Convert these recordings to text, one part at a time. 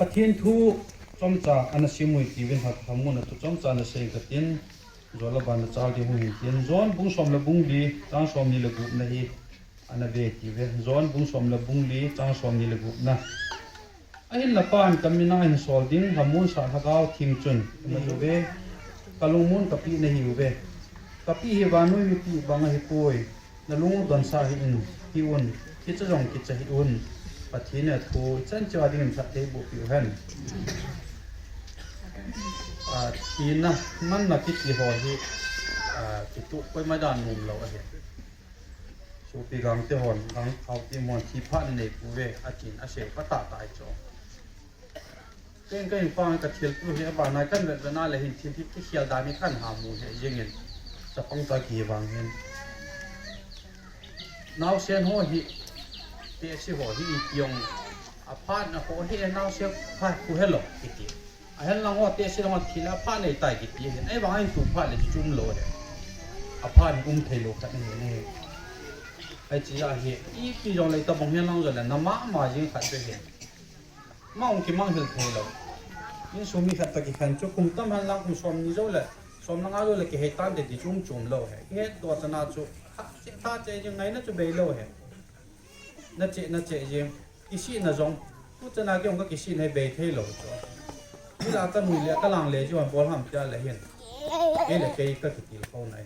ประเทศทูจอมจ่าอันสิมุยที่เวนหัดทำมุนตุจอมจ่านะเสกตินจอลบันจ่าที่หุ่นตินจอนบุ้งสมละบุ้งดีจ้างสมนี่ละกุบนะฮีอันนั้นเวทีเวจอนบุ้งสมละบุ้งดีจ้างสมนี่ละกุบนะไอ้ละปานกำมินาอินสอลดิ้งทำมุนสาธกาวทิมจุนมาอยู่เวกะลุงมุนกับปีนะฮิวเวกับปีฮิวานุยปีบังฮิปุยนะลุงดอนซาฮินฮิอุนคิดจะจงคิดจะฮิอุนปะทีเนี่ยทูจันจวาดิ้งสัตเทบุปิวเฮนทีนะมันนักคิดที่หอที่คิดตุไปไม่ได้นุ่มเราเห็นสูปีกังเตหอนกังเขาที่มอนที่พันในกูเวอาจินอาเสกก็ตาตายจ่อเก่งก็ยังฟังกับเทียลกูเห็นบ้านนายกันแบบนั้นเลยเห็นทีที่เขียวดามีขั้นหามูเห็นยังเงินจะป้องตะกี้วางเห็นน้าวเสียนหัวหิเตะสิหัวหิอีกยงอาพาดนะหัวหิน้าวเสียพาดกูเห็นหรอกอีกทีเห็นลังว่าเตะสิลังว่าทีละพาดในใต้กี่ทีเห็นไอ้บางไอ้ถูกพาดเลยจุ่มโลเลยอาพาดเทโลกันนี่ไอ้จีอาเฮอีปีจงเลยตะบงเห็นลังจนเลยน้ำมาจริงขัดไปเห็นมั่งกี่มั่งเห็นเทโลยิ่งสูมีขัดตะกี้ขันจุกคุมตั้มหันลังคุมสมนี่จงเลยสมลังอาเลยกี่เหตุการณ์เด็ดจุ่มโลเหตุเหตุตัวจะน่าจุถ้าเจยังไงน่าจะเบลโลเหตุน่าเจยังกิสิน่าจงผู้จะน่าเกี่ยงก็กิสิให้เบลเทโลจ้ะเวลาก็มีเลี้ยก็ลังเลจวนบอลห้ามจะเลยเห็นเลยเกย์ก็ติดเขาไหน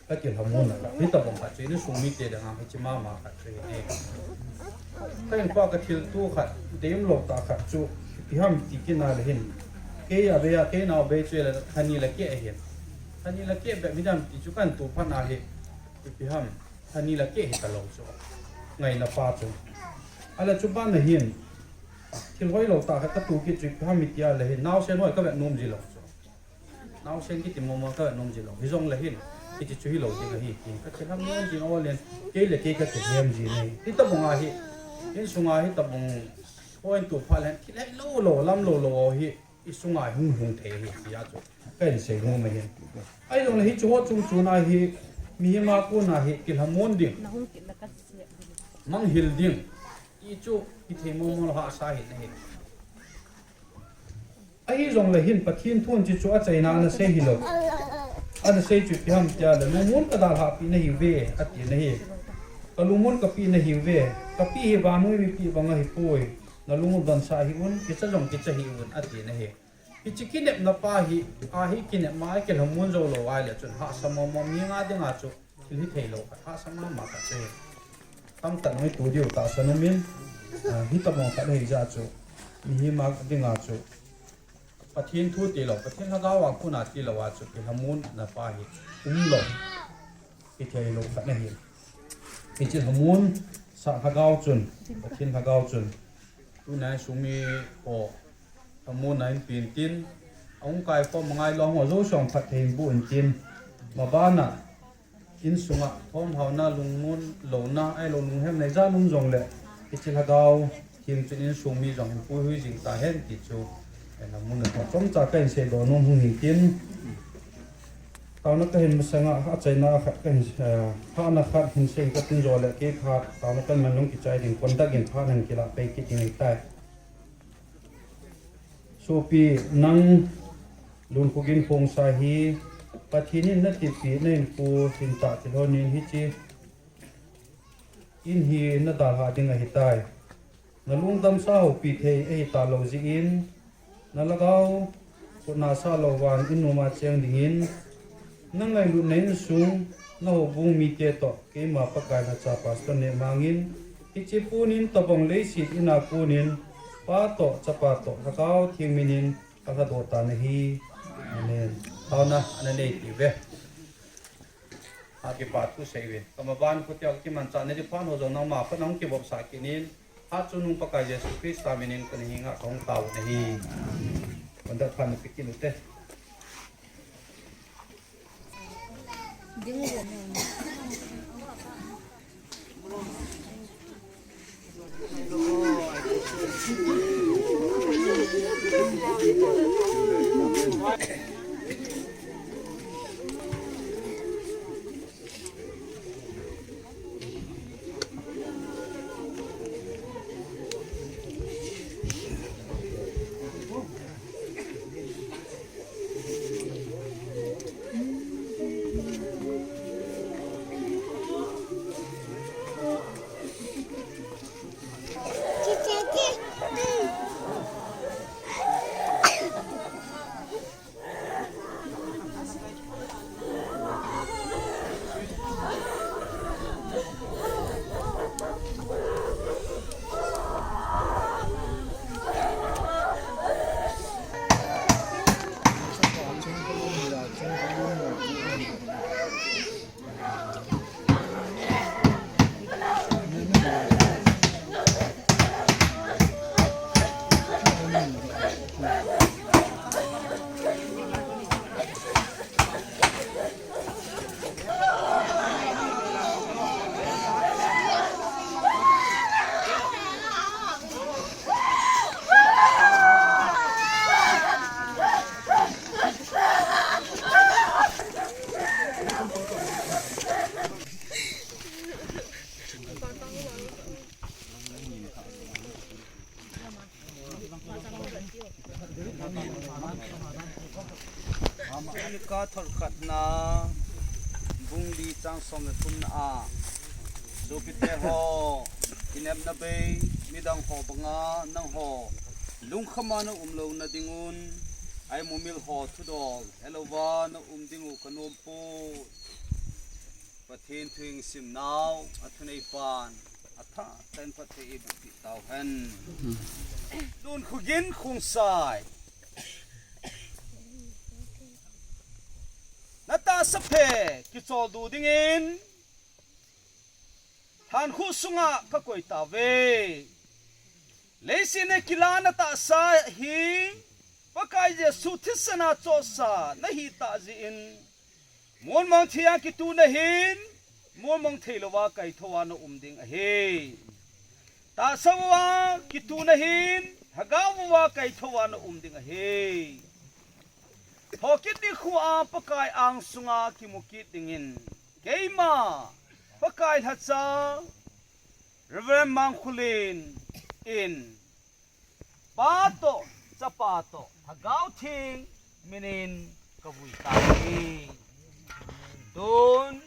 ก็เกี่ยวกับมุนนะครับที่ตะบงขัดจีนี่สูงมีเจดังให้จิมาขัดจีนี่ก็ยังพอก็ทิลตู้ขัดเดี๋ยวหลบตาขัดจูที่ห้ามติกินอะไรเห็นเกย์อะไรเกย์น่าเบย์ช่วยเลยฮันนี่ละเกย์เห็นฮันนี่ละเกย์แบบไม่ได้ติจุกันตัวพันอะไรที่ห้ามฮันนี่ละเกย์เห็นตลอดจ้ะไงน่าป้าจูอะไรจุบ้านน่ะเห็นที่ห้อยหลอกตาก็ตูกิจทำมิตรยาเลยเห็นน้าวเส้นห้อยก็แบบนุ่มจีหลอกจ้ะน้าวเส้นกิจมัวก็แบบนุ่มจีหลอกที่จงเลยเห็นที่จะช่วยหลอกจีก็เห็นก็จะทำนุ่มจีเอาเลยเกลี่ยก็จะเยี่ยมจีนี่ที่ตะบงอาเห็นสุงอาเห็นตะบงห้อยตัวพันเลยที่เล็กโลลำโลเห็นอีสุงอาหุ่งเทเห็นที่ยาจ้ะก็เห็นเสียงไม่เห็นไอ้ตรงนี้จู่จู่นาเห็นมีมากูนาเห็นกินหัมมุนดิ่งมังหิลดิ่งอีจู่ที่เทมุมเราหาสาเหตุนี่ไอ้ตรงเลยเห็นปะทินทุ่นจิจู่อาใจนานเสียหิลอันเสียจุดที่ทำจะเลยลุงมุนก็ได้หาปีนหิวเวอตินี่ก็ลุงมุนก็ปีนหิวเวก็ปีบานุยปีบางหิป่วยแล้วลุงมุนดันสาหิวุนกิจจงกิจหิวุนอตินี่พิจิกินเน็บนับปาหิอาหิกินเน็บมาเกี่ยวกับมุนโจโลไอเลยจนหาสมองมีงาเดงอาจุที่ที่เทโลหาสมองมากัดเจตั้งแต่ไม่ตัวเดียวตาสนุมินฮิตมองกัดให้จ้าจุมีมาเดงอาจุปะทินทูตีหลอกปะทินถ้าเราว่าคุณอาตีหลอกว่าจุดที่ทำมุนนับไปหลอกที่เทโลกัดนี่ที่จะทำมุนสักเก้าจุนปะทินเก้าจุนตัวนายสุมีโอทำมุนนายปีนตินองค์กายก็มังไงลองหัวรู้ส่งผัดเทงบุญตินมาบ้านน่ะอินสุงะพร้อมเฮาหน้าลุงมุนหลงหน้าไอ้ลุงเฮมในจ้าลุงจงเลยที่จะเก้าทีมจุดอินสุมีจงผู้หุ่ยจิงตาเห็นติดจูไอ้น้ำมุนเนี่ยจงจากกันเสียโดนนุ่มหุ่นตินตอนนั้นก็เห็นมันสังอาใจน่าขัดกันผ้าหน้าขัดเห็นเสียงก็ติ้งโจเลยเกี่ยขาดตอนนั้นก็มันลงกิจใจถึงคนตะกินผ้าหนังกีฬาไปกิจยังไงแต่สูปีนังลุนคุกินพงสาฮีปัจจุบันนัดติดปีนั่นปูสินตาติโลนินฮิจิอินฮีนัดดาหาดิงหิตายนัลุงดำสาวปีเทไอตาโลจิอินนัลกาวคนนาซาโลวันอินโนมาเชียงดิ่งนั่งไงลุนเน้นสูงน่าบุ้งมีเกตโตเกมาปากการนัชปัสตันเนมังอินฮิจิปูนินตบงเลสิอินาปูนินป้าโตจับป้าโตถ้าเขาเทียงมินินก็จะโดดตานี่ฮีอันนี้เอานะอันนี้ที่เว้อาเก็บปัดผู้เสียเว้ก็มาบ้านผู้เที่ยวที่มันจะในที่พันหัวจงน้องมาเพราะน้องเก็บบสากินินอาจุนุงปากกายเยซูคริสต์ตามินินกันหิงะของเต่านี่วันดับพันปิกิลุเต้ Ini ka thor khat na bung di chang som na tum na a so pite ho inep na be midang ho banga nang ho lung khama na umlo na dingun ai mumil ho thudol hellowa na dingu kanom po pathin thing sim naw athunei pan atha ten pathe e bi taw han dun khugin khung sai nata saphe ki chol du dingin than khu sunga ka koi ta ve leisine kilana ta sa hi pakai je suthisana chosa nahi ta ji in mon mong thia ki tu na hin mon mong theilowa kai thowa na ding a he ta sawa ki tu na hin hagawa kai thowa na ding a he Hokit ni khuwa pakai ang sunga kimukit dingin. Keima pakai hatsa Reverend Mangkulin in pato sapato hagaw ting minin kabui tahi. Don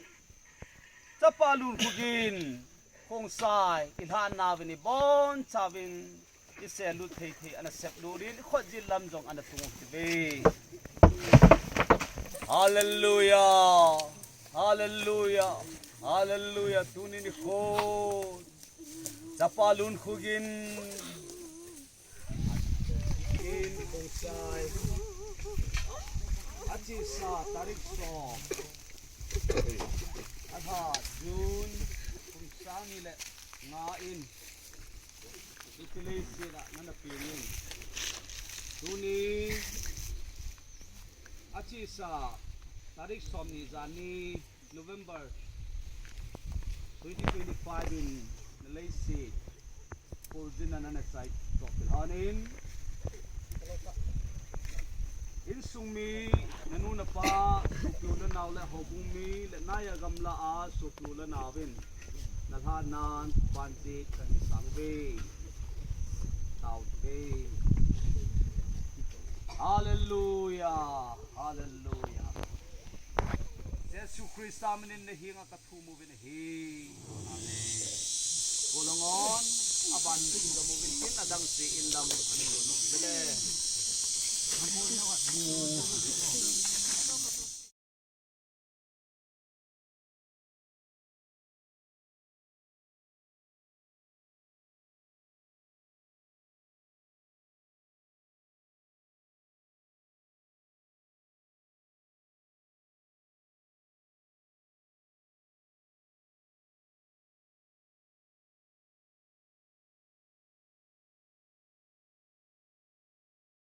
sapalun kugin kong sai ilhan navini bon savin iselut thei anasep durin khojil lamjong anatung tibe. Hallelujah, hallelujah, hallelujah. Tunin ni khod sapalun khugin in kongsai achi sa tarik so adha June kongsani le nga in itilay sila na napinin tuni achi sa tarik somni jani November 2025 in Malaysia Purjina na site Tokilhanin in sungmi nanuna pa sukula nawle hobumi le naya gamla a sukula nawin nalhanan panti kan sangbe tawbe Hallelujah, hallelujah. Yesu Krista menin nahinga kathumu bin hi. Amen. Golongon aban inda movin kin adang si indam bele.